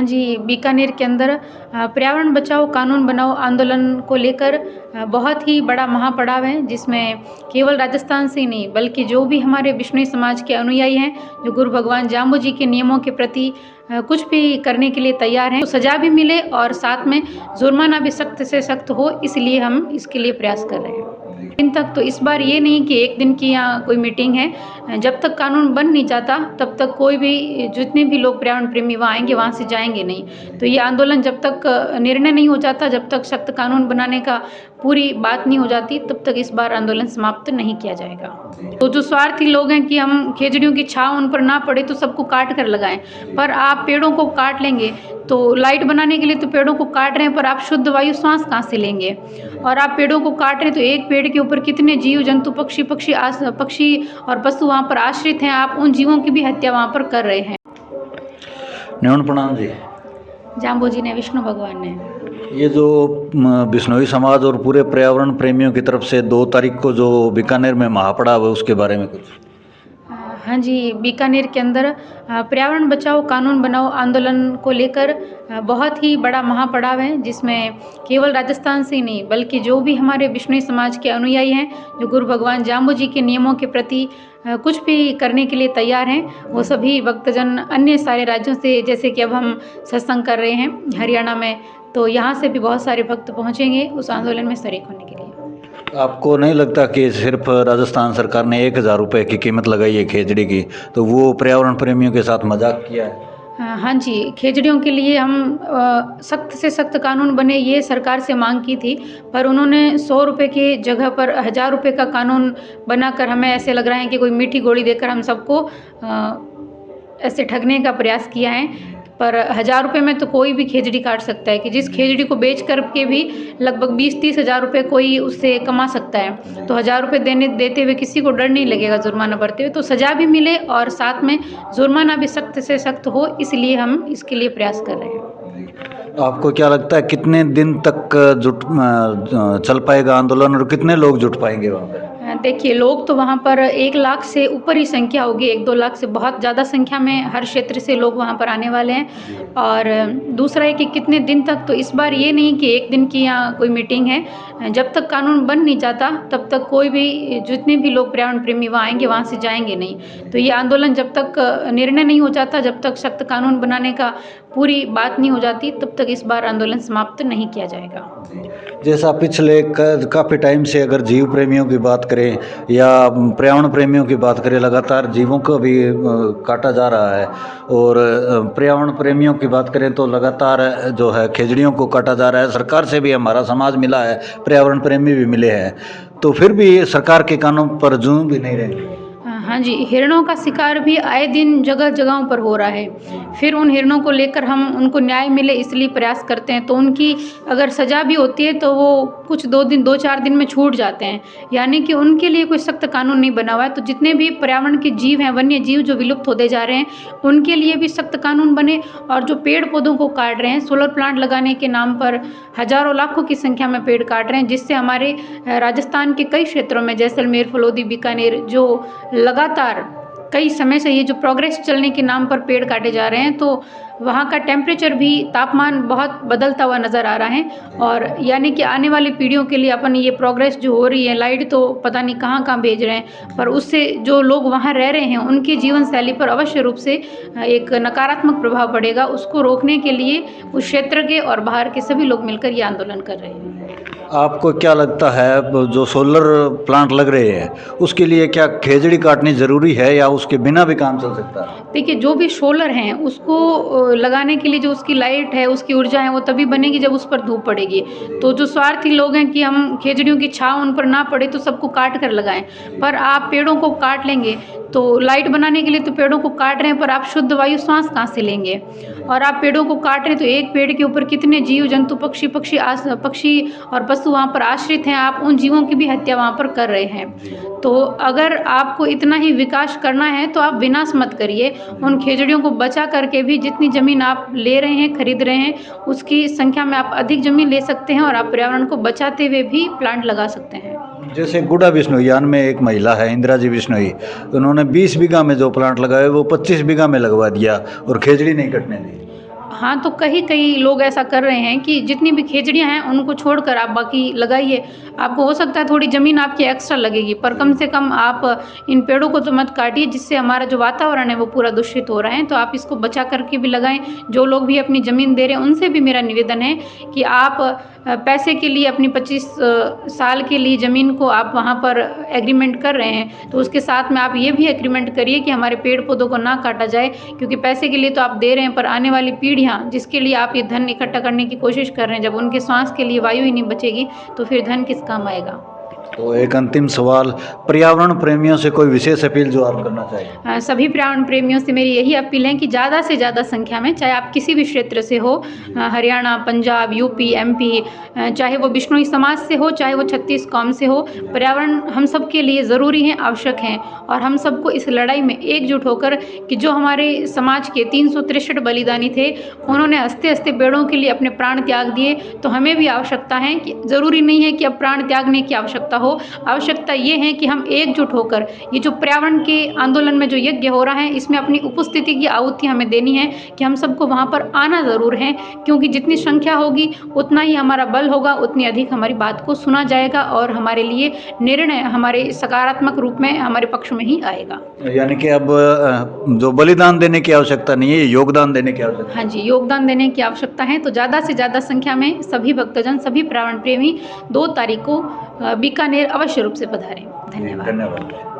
हाँ जी, बीकानेर के अंदर पर्यावरण बचाओ कानून बनाओ आंदोलन को लेकर बहुत ही बड़ा महापड़ाव है, जिसमें केवल राजस्थान से ही नहीं बल्कि जो भी हमारे बिश्नोई समाज के अनुयायी हैं, जो गुरु भगवान जाम्बू जी के नियमों के प्रति कुछ भी करने के लिए तैयार हैं, तो सज़ा भी मिले और साथ में जुर्माना भी सख्त से सख्त हो, इसलिए हम इसके लिए प्रयास कर रहे हैं। दिन तक तो इस बार ये नहीं कि एक दिन की यहाँ कोई मीटिंग है, जब तक कानून बन नहीं जाता तब तक कोई भी जितने भी लोग पर्यावरण प्रेमी वहाँ आएंगे वहाँ से जाएंगे नहीं। तो ये आंदोलन जब तक निर्णय नहीं हो जाता, जब तक सख्त कानून बनाने का पूरी बात नहीं हो जाती, तब तक इस बार आंदोलन समाप्त नहीं किया जाएगा। तो जो स्वार्थी लोग हैं कि हम खेजड़ियों की छांव उन पर ना पड़े तो सबको काट कर लगाएं, पर आप पेड़ों को काट लेंगे तो लाइट बनाने के लिए तो पेड़ों को काट रहे हैं, पर आप शुद्ध वायु श्वास कहाँ से लेंगे? और आप पेड़ों को काट रहे हैं तो एक पेड़ के ऊपर कितने जीव जंतु पक्षी और पशु वहाँ पर आश्रित हैं, आप उन जीवों की भी हत्या वहाँ पर कर रहे हैं। न्यून प्रणाम जी। जाम्बू जी ने, विष्णु भगवान ने। ये जो बिश्नोई समाज और पूरे पर्यावरण प्रेमियों की तरफ से 2 तारीख को जो बीकानेर में महापड़ाव है उसके बारे में कुछ? हाँ जी, बीकानेर के अंदर पर्यावरण बचाओ कानून बनाओ आंदोलन को लेकर बहुत ही बड़ा महापड़ाव है, जिसमें केवल राजस्थान से ही नहीं बल्कि जो भी हमारे बिश्नोई समाज के अनुयायी हैं, जो गुरु भगवान जाम्बू जी के नियमों के प्रति कुछ भी करने के लिए तैयार हैं, वो सभी भक्तजन अन्य सारे राज्यों से, जैसे कि अब हम सत्संग कर रहे हैं हरियाणा में, तो यहाँ से भी बहुत सारे भक्त पहुँचेंगे उस आंदोलन में शरीक होने के लिए। आपको नहीं लगता कि सिर्फ राजस्थान सरकार ने 1000 रुपये की कीमत लगाई है खेजड़ी की, तो वो पर्यावरण प्रेमियों के साथ मजाक किया है? हाँ जी, खेजड़ियों के लिए हम सख्त से सख्त कानून बने ये सरकार से मांग की थी, पर उन्होंने 100 रुपये की जगह पर 1000 रुपये का कानून बनाकर हमें ऐसे लग रहा है कि कोई मीठी गोली देकर हम सबको ऐसे ठगने का प्रयास किया है। पर 1000 रुपये में तो कोई भी खेजड़ी काट सकता है, कि जिस खेजड़ी को बेच कर के भी लगभग 20-30 हज़ार रुपये कोई उससे कमा सकता है, तो 1000 रुपये देते हुए किसी को डर नहीं लगेगा जुर्माना भरते हुए, तो सज़ा भी मिले और साथ में जुर्माना भी सख्त से सख्त हो, इसलिए हम इसके लिए प्रयास कर रहे हैं। आपको क्या लगता है कितने दिन तक चल पाएगा आंदोलन और कितने लोग जुट पाएंगे वहाँ पर? देखिए, लोग तो वहाँ पर 1 लाख से ऊपर ही संख्या होगी, 1-2 लाख से बहुत ज़्यादा संख्या में हर क्षेत्र से लोग वहाँ पर आने वाले हैं। और दूसरा है कि कितने दिन तक, तो इस बार ये नहीं कि एक दिन की यहाँ कोई मीटिंग है, जब तक कानून बन नहीं जाता तब तक कोई भी जितने भी लोग पर्यावरण प्रेमी वहाँ आएंगे वहाँ से जाएंगे नहीं। तो ये आंदोलन जब तक निर्णय नहीं हो जाता, जब तक सख्त कानून बनाने का पूरी बात नहीं हो जाती, तब तक इस बार आंदोलन समाप्त नहीं किया जाएगा। जैसा पिछले काफ़ी टाइम से अगर जीव प्रेमियों की बात करें या पर्यावरण प्रेमियों की बात करें, लगातार जीवों को भी काटा जा रहा है, और पर्यावरण प्रेमियों की बात करें तो लगातार जो है खेजड़ियों को काटा जा रहा है। सरकार से भी हमारा समाज मिला है, पर्यावरण प्रेमी भी मिले हैं, तो फिर भी सरकार के कानून पर जुर्म भी नहीं रहेंगे। हाँ जी, हिरणों का शिकार भी आए दिन जगह जगहों पर हो रहा है, फिर उन हिरणों को लेकर हम उनको न्याय मिले इसलिए प्रयास करते हैं, तो उनकी अगर सज़ा भी होती है तो वो कुछ 2-4 दिन में छूट जाते हैं, यानी कि उनके लिए कोई सख्त कानून नहीं बना हुआ है। तो जितने भी पर्यावरण के जीव हैं, वन्य जीव जो विलुप्त होते जा रहे हैं, उनके लिए भी सख्त कानून बने, और जो पेड़ पौधों को काट रहे हैं, सोलर प्लांट लगाने के नाम पर हज़ारों लाखों की संख्या में पेड़ काट रहे हैं, जिससे हमारे राजस्थान के कई क्षेत्रों में जैसलमेर, फलोदी, बीकानेर जो लगातार कई समय से ये जो प्रोग्रेस चलने के नाम पर पेड़ काटे जा रहे हैं, तो वहाँ का टेम्परेचर भी, तापमान बहुत बदलता हुआ नज़र आ रहा है, और यानी कि आने वाली पीढ़ियों के लिए अपन ये प्रोग्रेस जो हो रही है, लाइट तो पता नहीं कहाँ कहाँ भेज रहे हैं, पर उससे जो लोग वहाँ रह रहे हैं उनकी जीवन शैली पर अवश्य रूप से एक नकारात्मक प्रभाव पड़ेगा। उसको रोकने के लिए उस क्षेत्र के और बाहर के सभी लोग मिलकर ये आंदोलन कर रहे हैं। आपको क्या लगता है जो सोलर प्लांट लग रहे हैं उसके लिए क्या खेजड़ी काटनी ज़रूरी है या उसके बिना भी काम चल सकता है? देखिए, जो भी सोलर हैं उसको लगाने के लिए जो उसकी लाइट है, उसकी ऊर्जा है, वो तभी बनेगी जब उस पर धूप पड़ेगी। तो जो स्वार्थी लोग हैं कि हम खेजड़ियों की छांव उन पर ना पड़े तो सबको काट कर लगाएं, पर आप पेड़ों को काट लेंगे तो लाइट बनाने के लिए तो पेड़ों को काट रहे हैं, पर आप शुद्ध वायु श्वास कहाँ से लेंगे? और आप पेड़ों को काट रहे हैं तो एक पेड़ के ऊपर कितने जीव जंतु पक्षी और पशु वहाँ पर आश्रित हैं, आप उन जीवों की भी हत्या वहाँ पर कर रहे हैं। तो अगर आपको इतना ही विकास करना है तो आप विनाश मत करिए, उन खेजड़ियों को बचा करके भी जितनी ज़मीन आप ले रहे हैं, खरीद रहे हैं, उसकी संख्या में आप अधिक ज़मीन ले सकते हैं और आप पर्यावरण को बचाते हुए भी प्लांट लगा सकते हैं। जैसे गुड़ा बिश्नोईयान में एक महिला है इंदिरा जी बिश्नोई, उन्होंने 20 बीघा में जो प्लांट लगाए वो 25 बीघा में लगवा दिया और खेजड़ी नहीं कटने दी। हाँ, तो कई लोग ऐसा कर रहे हैं कि जितनी भी खेजड़ियाँ हैं उनको छोड़कर आप बाकी लगाइए। आपको हो सकता है थोड़ी ज़मीन आपकी एक्स्ट्रा लगेगी, पर कम से कम आप इन पेड़ों को तो मत काटिए जिससे हमारा जो वातावरण है वो पूरा दूषित हो रहा है। तो आप इसको बचा करके भी लगाएँ। जो लोग भी अपनी ज़मीन दे रहे हैं उनसे भी मेरा निवेदन है कि आप पैसे के लिए अपनी 25 साल के लिए ज़मीन को आप वहाँ पर एग्रीमेंट कर रहे हैं, तो उसके साथ में आप ये भी एग्रीमेंट करिए कि हमारे पेड़ पौधों को ना काटा जाए। क्योंकि पैसे के लिए तो आप दे रहे हैं, पर आने वाली पीढ़ियाँ जिसके लिए आप ये धन इकट्ठा करने की कोशिश कर रहे हैं, जब उनके श्वास के लिए वायु ही नहीं बचेगी तो फिर धन किस काम आएगा। तो एक अंतिम सवाल, पर्यावरण प्रेमियों से कोई विशेष अपील जो आप करना चाहिए? सभी पर्यावरण प्रेमियों से मेरी यही अपील है कि ज़्यादा से ज़्यादा संख्या में, चाहे आप किसी भी क्षेत्र से हो, हरियाणा, पंजाब, यूपी, एमपी, चाहे वो बिश्नोई समाज से हो, चाहे वो छत्तीस कौम से हो, पर्यावरण हम सब के लिए ज़रूरी है, आवश्यक हैं। और हम सबको इस लड़ाई में एकजुट होकर, कि जो हमारे समाज के 363 बलिदानी थे, उन्होंने हंसते हंसते पेड़ों के लिए अपने प्राण त्याग दिए, तो हमें भी आवश्यकता है कि ज़रूरी नहीं है कि अब प्राण त्यागने की आवश्यकता हो। आवश्यकता ये है कि हम एकजुट होकर ये जो पर्यावरण के आंदोलन में जो यज्ञ हो रहा है, इसमें अपनी उपस्थिति की आहुति हमें देनी है कि हम सबको वहाँ पर आना ज़रूर है। क्योंकि जितनी संख्या होगी उतना ही हमारा बल होगा, उतनी अधिक हमारी बात को सुना जाएगा और हमारे लिए निर्णय हमारे सकारात्मक रूप में हमारे पक्ष में ही आएगा। यानी कि अब जो बलिदान देने की आवश्यकता नहीं है, योगदान देने की आवश्यकता। हाँ जी, योगदान देने की आवश्यकता है। तो ज़्यादा से ज़्यादा संख्या में सभी भक्तजन, सभी पर्यावरण प्रेमी 2 तारीख को बीकानेर अवश्य रूप से पधारें। धन्यवाद। धन्यवाद।